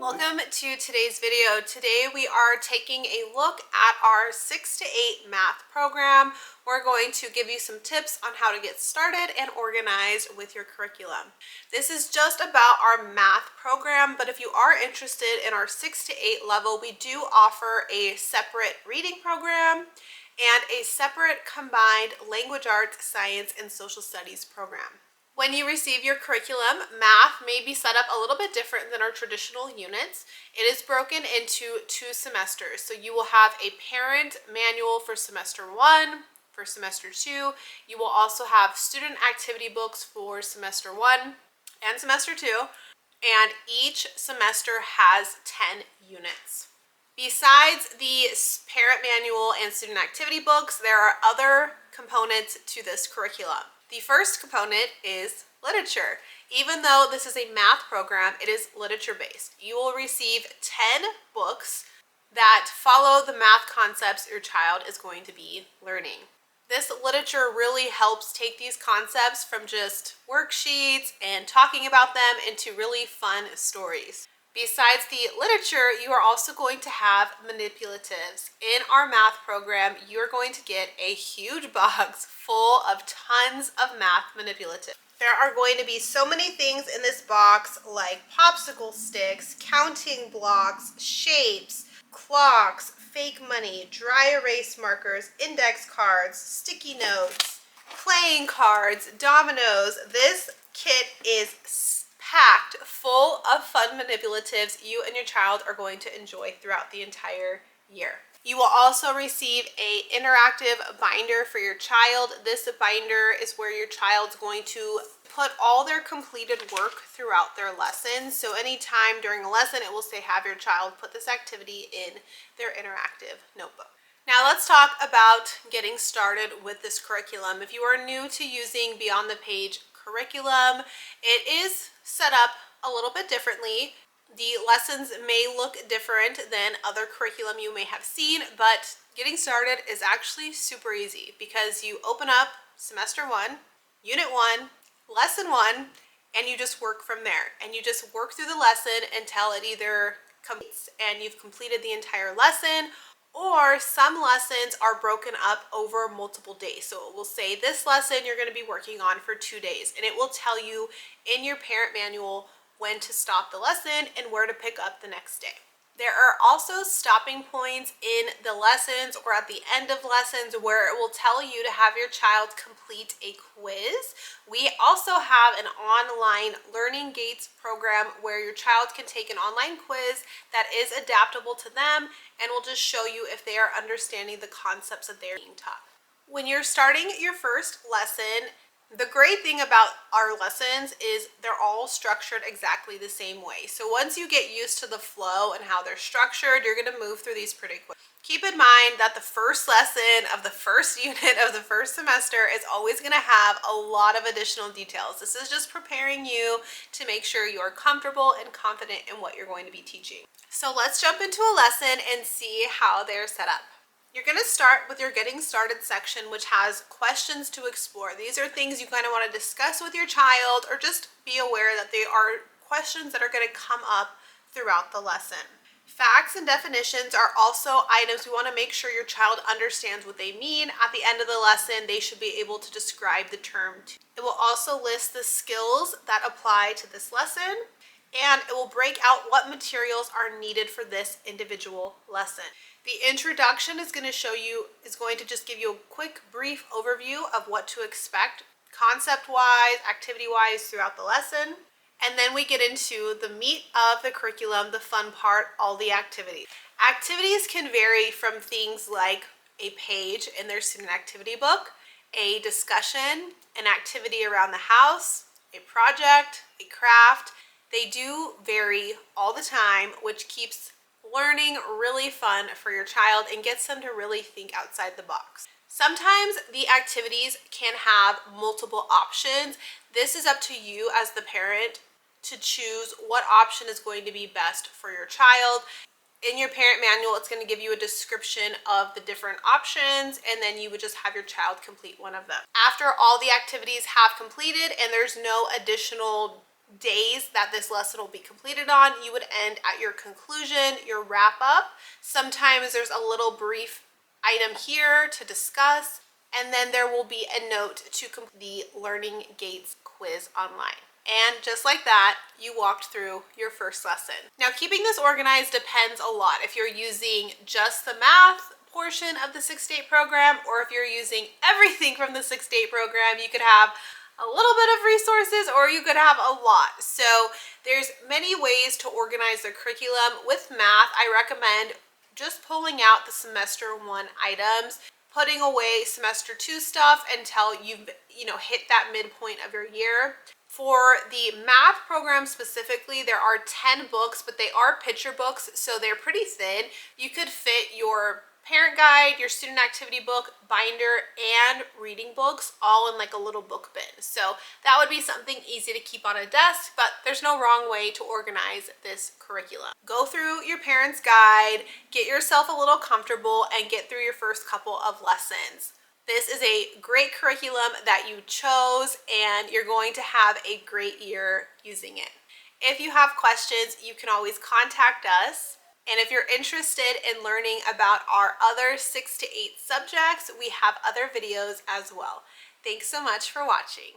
Welcome to today's video. Today we are taking a look at our 6 to 8 math program. We're going to give you some tips on how to get started and organized with your curriculum. This is just about our math program, but if you are interested in our 6 to 8 level, we do offer a separate reading program and a separate combined language arts, science, and social studies program. When you receive your curriculum, math may be set up a little bit different than our traditional units. It is broken into 2 semesters. So you will have a parent manual for semester 1, for semester 2. You will also have student activity books for semester 1 and semester 2. And each semester has 10 units. Besides the parent manual and student activity books, there are other components to this curriculum. The first component is literature. Even though this is a math program, it is literature based. You will receive 10 books that follow the math concepts your child is going to be learning. This literature really helps take these concepts from just worksheets and talking about them into really fun stories. Besides the literature, you are also going to have manipulatives. In our math program, you're going to get a huge box full of tons of math manipulatives. There are going to be so many things in this box like popsicle sticks, counting blocks, shapes, clocks, fake money, dry erase markers, index cards, sticky notes, playing cards, dominoes. This kit is packed full of fun manipulatives you and your child are going to enjoy throughout the entire year. You will also receive an interactive binder for your child. This binder is where your child's going to put all their completed work throughout their lesson. So anytime during a lesson, it will say, have your child put this activity in their interactive notebook. Now let's talk about getting started with this curriculum. If you are new to using Beyond the Page curriculum, it is set up a little bit differently. The lessons may look different than other curriculum you may have seen, but getting started is actually super easy because you open up semester 1, unit 1, lesson 1, and you just work from there. And you just work through the lesson until it either completes and you've completed the entire lesson, or some lessons are broken up over multiple days. So it will say this lesson you're going to be working on for 2 days, and it will tell you in your parent manual when to stop the lesson and where to pick up the next day. There are also stopping points in the lessons or at the end of lessons where it will tell you to have your child complete a quiz. We also have an online Learning Gates program where your child can take an online quiz that is adaptable to them and will just show you if they are understanding the concepts that they're being taught. When you're starting your first lesson, the great thing about our lessons is they're all structured exactly the same way. So once you get used to the flow and how they're structured, you're going to move through these pretty quick. Keep in mind that the first lesson of the first unit of the first semester is always going to have a lot of additional details. This is just preparing you to make sure you are comfortable and confident in what you're going to be teaching. So let's jump into a lesson and see how they're set up. You're going to start with your Getting Started section, which has questions to explore. These are things you kind of want to discuss with your child, or just be aware that they are questions that are going to come up throughout the lesson. Facts and definitions are also items we want to make sure your child understands what they mean. At the end of the lesson, they should be able to describe the term. It will also list the skills that apply to this lesson, and it will break out what materials are needed for this individual lesson. The introduction is going to just give you a quick, brief overview of what to expect concept-wise, activity-wise throughout the lesson. And then we get into the meat of the curriculum, the fun part, all the activities. Activities can vary from things like a page in their student activity book, a discussion, an activity around the house, a project, a craft. They do vary all the time, which keeps learning really fun for your child and gets them to really think outside the box. Sometimes the activities can have multiple options. This is up to you as the parent to choose what option is going to be best for your child. In your parent manual, it's going to give you a description of the different options, and then you would just have your child complete one of them. After all the activities have completed and there's no additional days that this lesson will be completed on. You would end at your conclusion, your wrap up. Sometimes there's a little brief item here to discuss, and then there will be a note to complete the Learning Gates quiz online. And just like that, you walked through your first lesson. Now, keeping this organized depends a lot. If you're using just the math portion of the 6-to-8 program, or if you're using everything from the 6-to-8 program, you could have a little bit of resources or you could have a lot. So there's many ways to organize the curriculum. With math, I recommend just pulling out the semester 1 items, putting away semester 2 stuff until you've hit that midpoint of your year. For the math program specifically, there are 10 books, but they are picture books, so they're pretty thin. You could fit your parent guide, your student activity book, binder, and reading books all in like a little book bin. So that would be something easy to keep on a desk, but there's no wrong way to organize this curriculum. Go through your parent's guide, get yourself a little comfortable, and get through your first couple of lessons. This is a great curriculum that you chose, and you're going to have a great year using it. If you have questions, you can always contact us. And if you're interested in learning about our other 6-to-8 subjects, we have other videos as well. Thanks so much for watching.